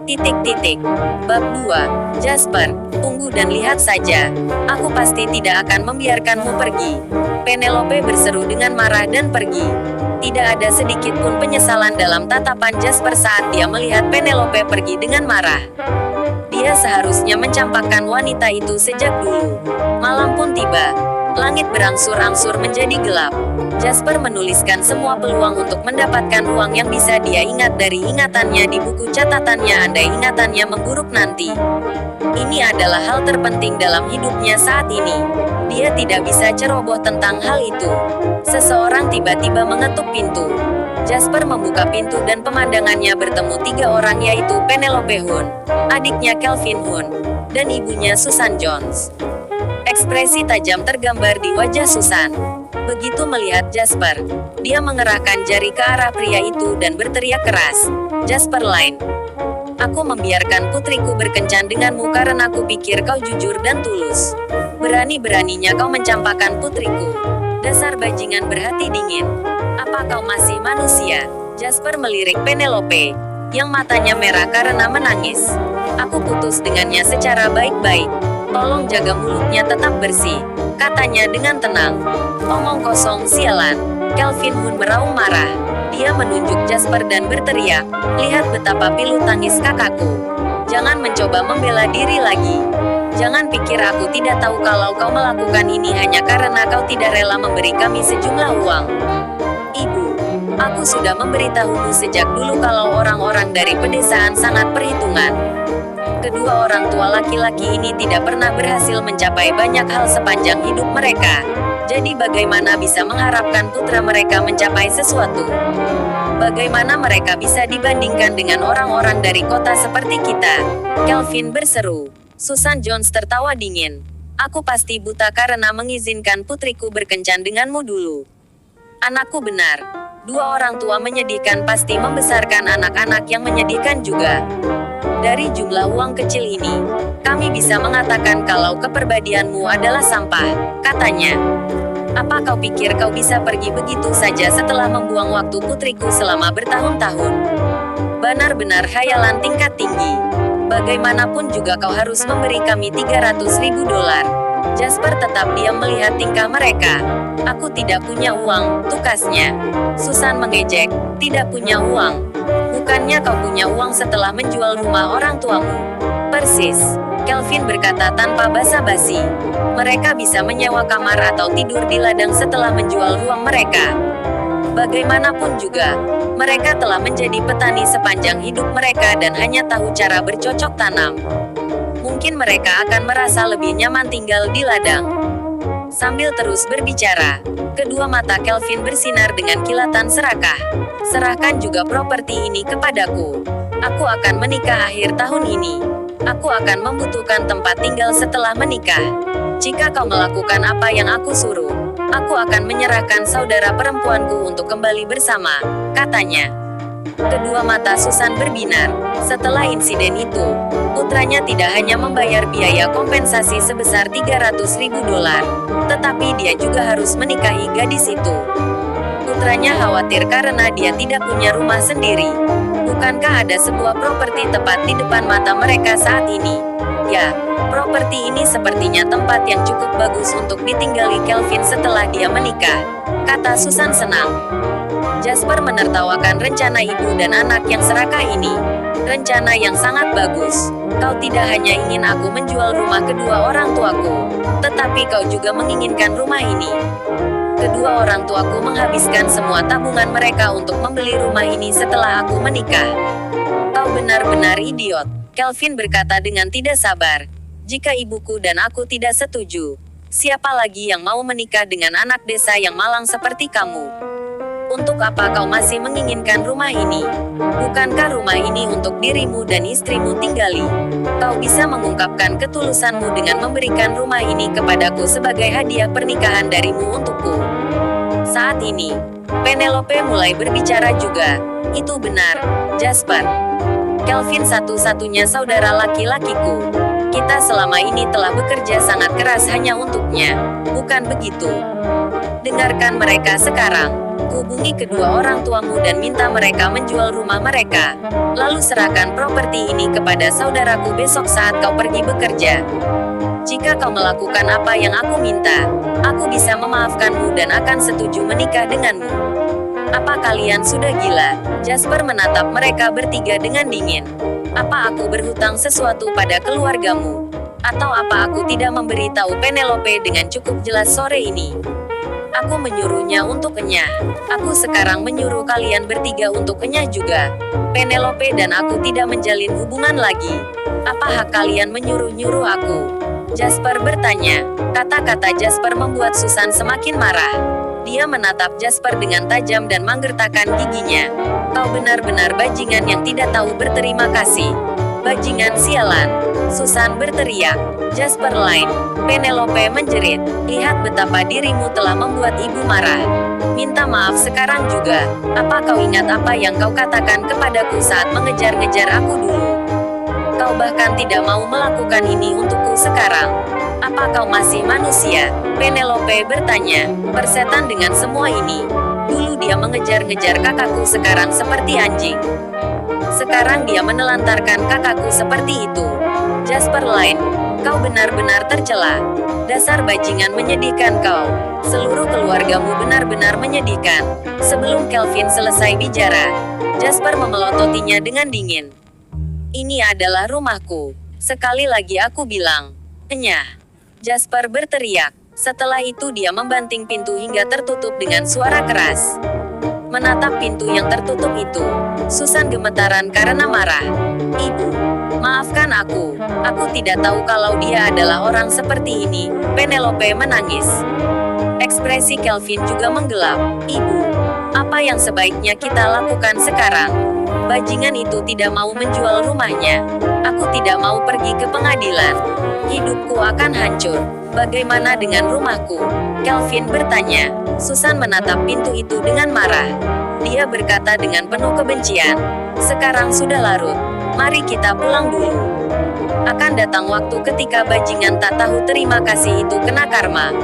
Titik titik. Bab 2. Jasper, tunggu dan lihat saja. Aku pasti tidak akan membiarkanmu pergi. Penelope berseru dengan marah dan pergi. Tidak ada sedikit pun penyesalan dalam tatapan Jasper saat dia melihat Penelope pergi dengan marah. Dia seharusnya mencampakkan wanita itu sejak dulu. Malam pun tiba. Langit berangsur-angsur menjadi gelap. Jasper menuliskan semua peluang untuk mendapatkan uang yang bisa dia ingat dari ingatannya di buku catatannya andai ingatannya memburuk nanti. Ini adalah hal terpenting dalam hidupnya saat ini. Dia tidak bisa ceroboh tentang hal itu. Seseorang tiba-tiba mengetuk pintu. Jasper membuka pintu dan pemandangannya bertemu 3 orang yaitu Penelope Hun, adiknya Calvin Hun, dan ibunya Susan Jones. Ekspresi tajam tergambar di wajah Susan. Begitu melihat Jasper, dia mengerahkan jari ke arah pria itu dan berteriak keras, "Jasper Line, aku membiarkan putriku berkencan denganmu karena aku pikir kau jujur dan tulus. Berani-beraninya kau mencampakkan putriku. Dasar bajingan berhati dingin. Apa kau masih manusia?" Jasper melirik Penelope, yang matanya merah karena menangis. "Aku putus dengannya secara baik-baik. Tolong jaga mulutnya tetap bersih," katanya dengan tenang. "Omong kosong sialan." Calvin Hun meraung marah. Dia menunjuk Jasper dan berteriak, "Lihat betapa pilu tangis kakakku. Jangan mencoba membela diri lagi. Jangan pikir aku tidak tahu kalau kau melakukan ini hanya karena kau tidak rela memberi kami sejumlah uang. Ibu, aku sudah memberitahumu sejak dulu kalau orang-orang dari pedesaan sangat perhitungan. Kedua orang tua laki-laki ini tidak pernah berhasil mencapai banyak hal sepanjang hidup mereka. Jadi bagaimana bisa mengharapkan putra mereka mencapai sesuatu? Bagaimana mereka bisa dibandingkan dengan orang-orang dari kota seperti kita?" Calvin berseru. Susan Jones tertawa dingin. "Aku pasti buta karena mengizinkan putriku berkencan denganmu dulu. Anakku benar. 2 orang tua menyedihkan pasti membesarkan anak-anak yang menyedihkan juga. Dari jumlah uang kecil ini, kami bisa mengatakan kalau kepribadianmu adalah sampah," katanya. "Apa kau pikir kau bisa pergi begitu saja setelah membuang waktu putriku selama bertahun-tahun? Benar-benar khayalan tingkat tinggi. Bagaimanapun juga kau harus memberi kami $300.000. Jasper tetap diam melihat tingkah mereka. "Aku tidak punya uang," tukasnya. Susan mengejek, "Tidak punya uang? Bukannya kau punya uang setelah menjual rumah orang tuamu?" "Persis," Calvin berkata tanpa basa-basi. "Mereka bisa menyewa kamar atau tidur di ladang setelah menjual ruang mereka. Bagaimanapun juga, mereka telah menjadi petani sepanjang hidup mereka dan hanya tahu cara bercocok tanam. Mungkin mereka akan merasa lebih nyaman tinggal di ladang." Sambil terus berbicara, kedua mata Calvin bersinar dengan kilatan serakah. "Serahkan juga properti ini kepadaku. Aku akan menikah akhir tahun ini. Aku akan membutuhkan tempat tinggal setelah menikah. Jika kau melakukan apa yang aku suruh, aku akan menyerahkan saudara perempuanku untuk kembali bersama," katanya. Kedua mata Susan berbinar. Setelah insiden itu, putranya tidak hanya membayar biaya kompensasi sebesar $300.000, tetapi dia juga harus menikahi gadis itu. Putranya khawatir karena dia tidak punya rumah sendiri. Bukankah ada sebuah properti tepat di depan mata mereka saat ini? "Ya, properti ini sepertinya tempat yang cukup bagus untuk ditinggali Calvin setelah dia menikah," kata Susan senang. Jasper menertawakan rencana ibu dan anak yang serakah ini. "Rencana yang sangat bagus. Kau tidak hanya ingin aku menjual rumah kedua orang tuaku, tetapi kau juga menginginkan rumah ini. Kedua orang tuaku menghabiskan semua tabungan mereka untuk membeli rumah ini setelah aku menikah. Kau benar-benar idiot," Calvin berkata dengan tidak sabar. "Jika ibuku dan aku tidak setuju, siapa lagi yang mau menikah dengan anak desa yang malang seperti kamu? Untuk apa kau masih menginginkan rumah ini? Bukankah rumah ini untuk dirimu dan istrimu tinggali? Kau bisa mengungkapkan ketulusanmu dengan memberikan rumah ini kepadaku sebagai hadiah pernikahan darimu untukku." Saat ini, Penelope mulai berbicara juga. "Itu benar, Jasper. Calvin satu-satunya saudara laki-lakiku. Kita selama ini telah bekerja sangat keras hanya untuknya, bukan begitu? Dengarkan mereka sekarang. Hubungi kedua orang tuamu dan minta mereka menjual rumah mereka. Lalu serahkan properti ini kepada saudaraku besok saat kau pergi bekerja. Jika kau melakukan apa yang aku minta, aku bisa memaafkanmu dan akan setuju menikah denganmu. Apa kalian sudah gila? Jasper menatap mereka bertiga dengan dingin. Apa aku berhutang sesuatu pada keluargamu? Atau apa aku tidak memberitahu Penelope dengan cukup jelas sore ini? Aku menyuruhnya untuk kenyah. Aku sekarang menyuruh kalian bertiga untuk kenyah juga. Penelope dan aku tidak menjalin hubungan lagi. Apa hak kalian menyuruh-nyuruh aku? Jasper bertanya. Kata-kata Jasper membuat Susan semakin marah. Dia menatap Jasper dengan tajam dan menggertakkan giginya. Kau benar-benar bajingan yang tidak tahu berterima kasih. Bajingan sialan. Susan berteriak. Jasper lain. Penelope menjerit. Lihat betapa dirimu telah membuat ibu marah. Minta maaf sekarang juga. Apa kau ingat apa yang kau katakan kepadaku saat mengejar-ngejar aku dulu? Kau bahkan tidak mau melakukan ini untukku sekarang. Apa kau masih manusia? Penelope bertanya. Persetan dengan semua ini. Dulu dia mengejar-ngejar kakakku, sekarang seperti anjing. Sekarang dia menelantarkan kakakku seperti itu. Jasper lain. Kau benar-benar tercela. Dasar bajingan menyedihkan kau. Seluruh keluargamu benar-benar menyedihkan. Sebelum Kelvin selesai bicara, Jasper memelototinya dengan dingin. Ini adalah rumahku. Sekali lagi aku bilang. Kenyah. Jasper berteriak. Setelah itu dia membanting pintu hingga tertutup dengan suara keras. Menatap pintu yang tertutup itu, Susan gemetaran karena marah. Ibu, maafkan aku. Aku tidak tahu kalau dia adalah orang seperti ini. Penelope menangis. Ekspresi Kelvin juga menggelap. Ibu, apa yang sebaiknya kita lakukan sekarang? Bajingan itu tidak mau menjual rumahnya. Aku tidak mau pergi ke pengadilan. Hidupku akan hancur. Bagaimana dengan rumahku? Kelvin bertanya. Susan menatap pintu itu dengan marah. Dia berkata dengan penuh kebencian. Sekarang sudah larut. Mari kita pulang dulu. Akan datang waktu ketika bajingan tak tahu terima kasih itu kena karma.